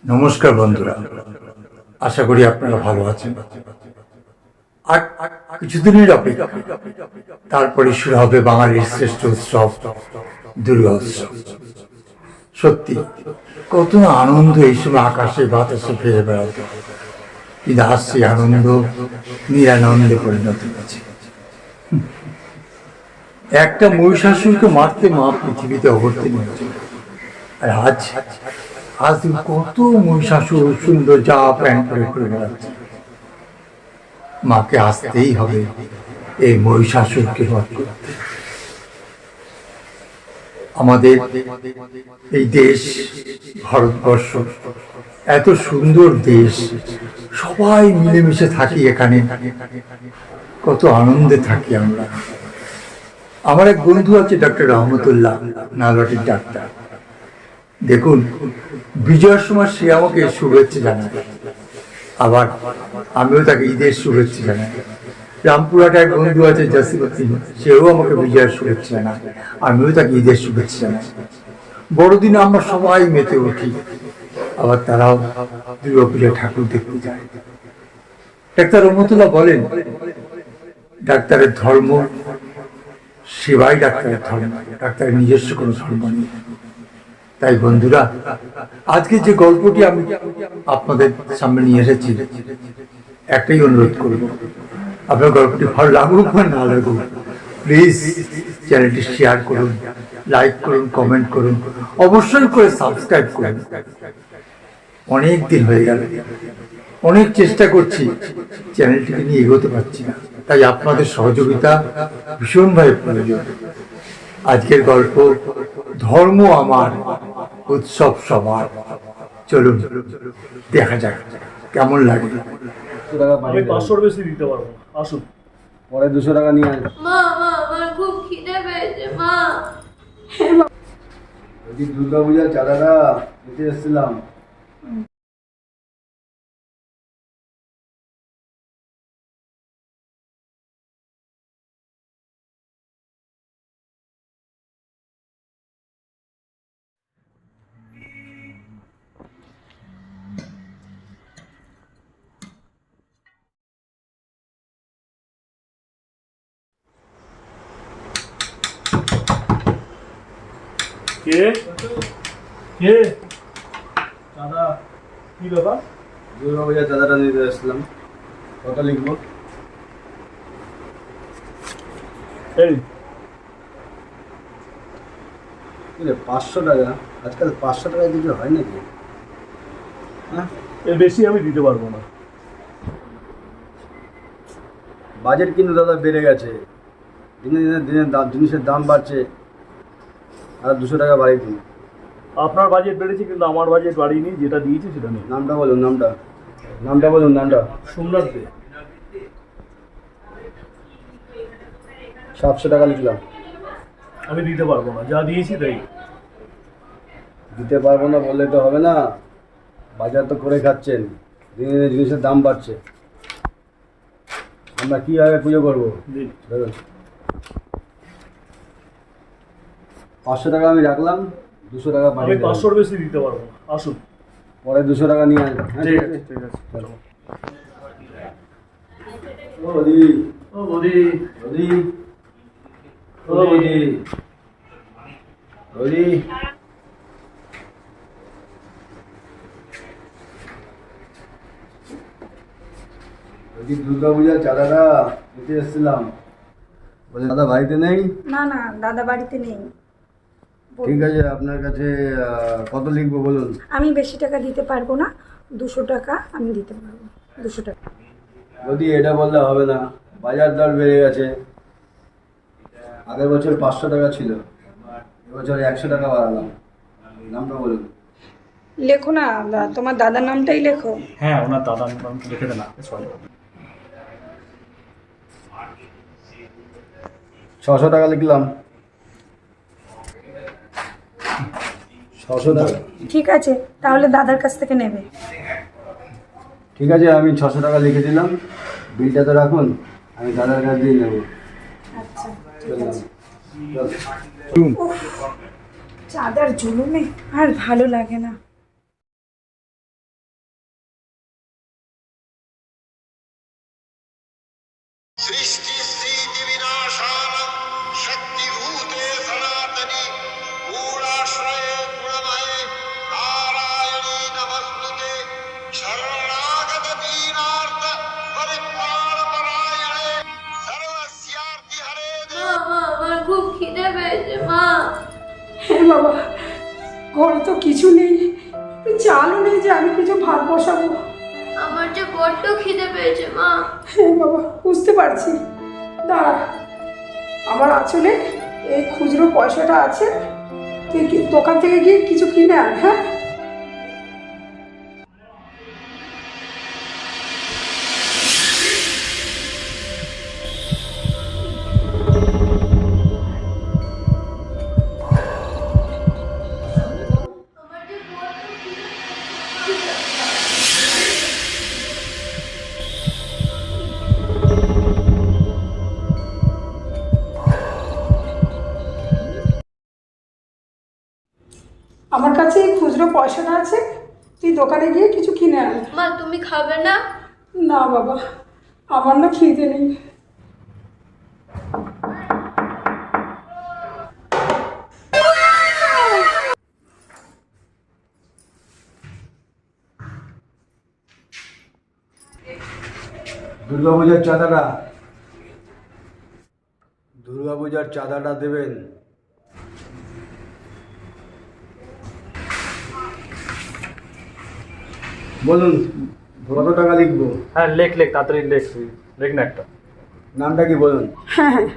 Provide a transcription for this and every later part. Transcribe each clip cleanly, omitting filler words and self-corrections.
নমস্কার বন্ধুরা, আশা করি আপনারা ভালো আছেন। আর কিছুদিনের অপেক্ষা, তারপরে শুরু হবে বাঙালির শ্রেষ্ঠ উৎসব দুর্গা উৎসব। সত্যি কত না আনন্দ এই সময় আকাশে বাতাসে ফিরে বেড়াতে, কিন্তু আজ সেই আনন্দ নিরানন্দে পরিণত হয়েছে। একটা মহিষাসুরকে মারতে মা পৃথিবীতে অবতীর্ণ হয়েছিল, আর আজ আজ কত মহিষাসুর সুন্দর যা প্যান্ট পরে করে বেড়াচ্ছে। মাকে আসতেই হবে এই মহিষাসুরকে বধ করতে। আমাদের এই দেশ ভারতবর্ষ এত সুন্দর দেশ, সবাই মিলেমিশে থাকি এখানে, কত আনন্দে থাকি আমরা। আমার এক বন্ধু আছে ডক্টর রহমতুল্লাহ, নালটির ডাক্তার। দেখুন, বিজয়ের সময় সে আমাকে শুভেচ্ছা জানায়, আবার আমিও তাকে ঈদের শুভেচ্ছা জানাই। রামপুরহাটে এক বন্ধু আছে জাসিমুদ্দিন, সেও আমাকে বিজয়ের শুভেচ্ছা জানায়, আমিও তাকে ঈদের শুভেচ্ছা জানাই। বড়দিনে আমরা সবাই মেতে উঠি, আবার তারাও দুর্গা পূজায় ঠাকুর দেখতে যায়। ডাক্তার রহমতুল্লাহ বলেন, ডাক্তারের ধর্ম সেবাই ডাক্তারের ধর্ম, ডাক্তারের নিজস্ব কোনো ধর্ম নেই। তাই বন্ধুরা, আজকে যে গল্পটি আমি আপনাদের সামনে নিয়ে এসেছি, একটাই অনুরোধ করব, আপনার গল্পটি ভালো লাগুক বা না লাগুক, প্লিজ চ্যানেলটি শেয়ার করুন, লাইক করুন, কমেন্ট করুন, অবশ্যই করে সাবস্ক্রাইব করুন। অনেক দিন হয়ে গেল, অনেক চেষ্টা করছি, চ্যানেলটিকে নিয়ে এগোতে পারছি না, তাই আপনাদের সহযোগিতা ভীষণভাবে প্রয়োজন। আজকের গল্প ধর্ম আমার, উৎসব সবার। চলুন দেখা যাক কেমন লাগে। আমি 500 বেশি দিতে পারবো, আসুন পরে 200 টাকা নিয়ে আসবে। মা মা আমার খুব খিদে পেয়েছে মা। দুর্গা পূজার চাঁদাটা দিতে এসেছিলাম। কে কে চাঁদা কি ব্যাপার? দুর্গা পূজার চাঁদাটা দিতে এসেছিলাম। কত লিখবো? এই 500 টাকা। আজকাল 500 টাকায় কিছু হয় নাকি? হ্যাঁ, এর বেশি আমি দিতে পারবো না। বাজেট কিন্তু দাদা বেড়ে গেছে, দিনে দিনে দিনে জিনিসের দাম বাড়ছে, আর 200 টাকা বাড়িয়ে দিন। আপনার বাজেট বেড়েছে কিন্তু আমার বাজেট বাড়িনি, যেটা দিয়েছি সেটা নেই। নামটা বলুন, নামটা বলুন। নামটা সোমনাথ দে। 700 টাকা লিখলাম। আমি দিতে পারবো না, যা দিয়েছি তাই। দিতে পারবো না বললে তো হবে না, বাজার তো করে খাচ্ছেন, দিনে দিনে জিনিসের দাম বাড়ছে, আমরা কীভাবে পুজো করবো? ধরুন 500 টাকা আমি রাখলাম, 200 টাকা আমি 500 বেশি দিতে পারবো না, আসুন পরে 200 টাকা নিয়ে আসবেন। ঠিক আছে চলো। ও বৌদি, ও বৌদি, বৌদি, ও বৌদি, বৌদি, বৌদি দুর্গা পূজার চাঁদাটা দিতে এসেছিলাম। বলে দাদা বাড়িতে নেই? না না, দাদা বাড়িতে নেই। ঠিক আছে, আপনার কাছে কত লিখবো বলুন? আমি বেশি টাকা দিতে পারবো না, 200 টাকা আমি দিতে পারবো। 200 টাকা। যদি এটা বললে হবে না, বাজার দর বেড়ে গেছে। আগের বছর 500 টাকা ছিল, এবছর 100 টাকা বাড়ালাম। নামটা বলুন। লেখো না, তোমার দাদার নামটাই লেখো। হ্যাঁ, ওনার দাদার নাম লিখে দেন। সরি, 600 টাকা লিখলাম। 600 টাকা। ঠিক আছে, তাহলে দাদার কাছ থেকে নেবে। ঠিক আছে, আমি 600 টাকা লিখে দিলাম, বিলটা তো রাখুন, আমি দাদার কাছ দিয়ে নেবো। আচ্ছা ঠিক আছে। চল। চাঁদার জুলুমে আর ভালো লাগে না। নেই, চালও নেই যে আমি কিছু ভাত বসাবো। আমার যে বড্ড খিদে পেয়েছে মা। হ্যাঁ বাবা, বুঝতে পারছি। দাঁড়া, আমার আঁচলে এই খুচরো পয়সাটা আছে, তুই দোকান থেকে গিয়ে কিছু কিনে আন। হ্যাঁ, আমার যে বড্ড খিদে পেয়েছে। আমার কাছে এই খুচরো পয়সাটা আছে, তুই দোকানে গিয়ে কিছু কিনে আন। মা তুমি খাবে না? না বাবা, আমার না খিদে নেই। দুর্গাপূজার চাঁদাটা দেবেন। বলুন কত টাকা লিখবো? হ্যাঁ লেখ তাড়াতাড়ি লেখ, তুই লেখ না একটা। নামটা কি বলুন? হ্যাঁ হ্যাঁ,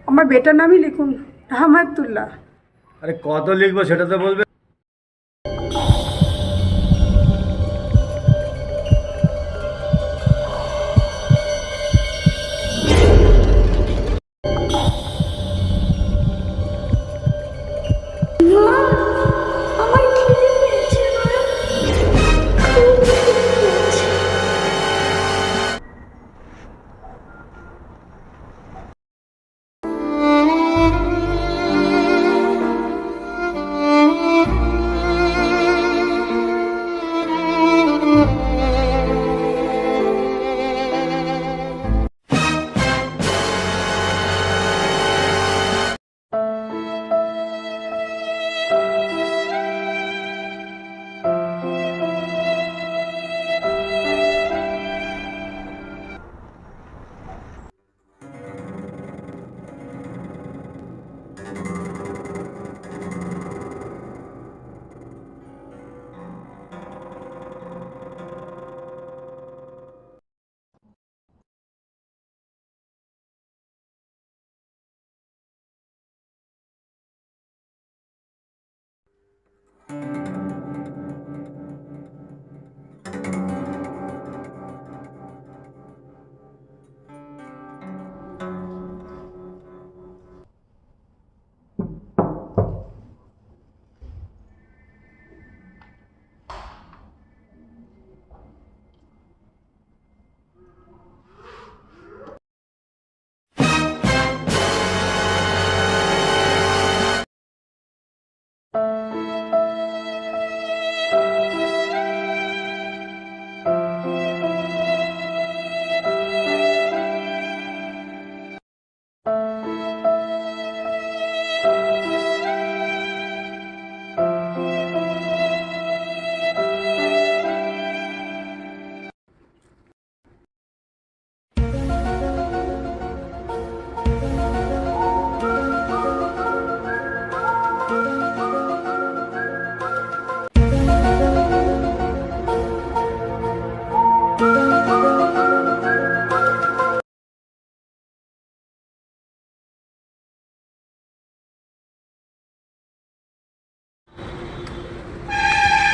আমার বেটার নামই লিখুন, রহমাতুল্লাহ। আরে কত লিখবো সেটা তো বলবে। আমার খিদে পেয়েছে মা, খুব খিদে পেয়েছে।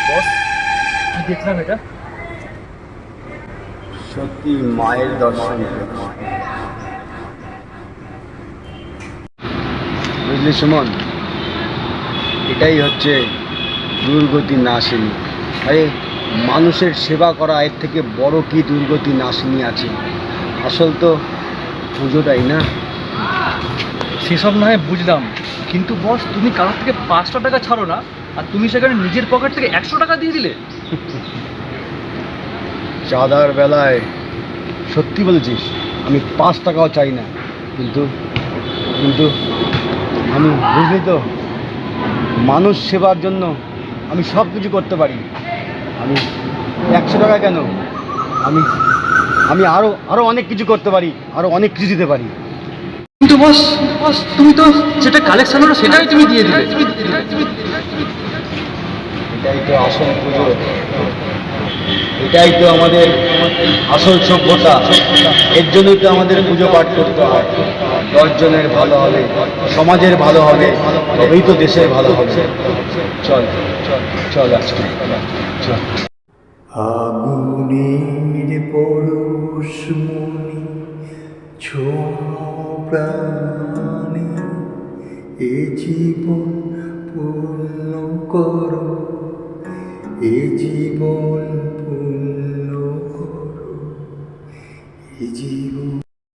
বস কি দেখলাম এটা? সত্যি মায়ের দর্শন পেলাম। বুঝলি সুমন, এটাই হচ্ছে দুর্গতি নাশিনী। আরে মানুষের সেবা করা এর থেকে বড় কি দুর্গতি নাশিনী আছে? আসল তো পুজোটাই না। সেসব না হয় বুঝলাম, কিন্তু বস তুমি কারোর থেকে 5টা টাকা ছাড়ো না, আর তুমি সেখানে নিজের পকেট থেকে 100 টাকা দিয়ে দিলে। চাঁদার বেলায় সত্যি বলেছিস, আমি 5 টাকাও চাই না, কিন্তু কিন্তু আমি, বুঝলি তো, মানুষ সেবার জন্য আমি সব কিছু করতে পারি। আমি 100 টাকা কেন, আমি আমি আরও আরও অনেক কিছু করতে পারি, আরও অনেক কিছু দিতে পারি। কিন্তু বস তুমি তো যেটা কালেকশন হলো সেটাই তুমি দিয়ে দিলে। এটাই তো আসল পুজো, এটাই তো আমাদের আসল সভ্যতা। এর জন্যই তো আমাদের পুজো পাঠ করতে হয়। 10 জনের ভালো হবে, সমাজের ভালো হবে, তবেই তো দেশের ভালো হবে। চল চল চল আজকে চল। আগুনের পরশমণি ছোঁয়া প্রাণে, এ জীবন পূর্ণ করো, এ জীবন পূর্ণ করো, এ জীবন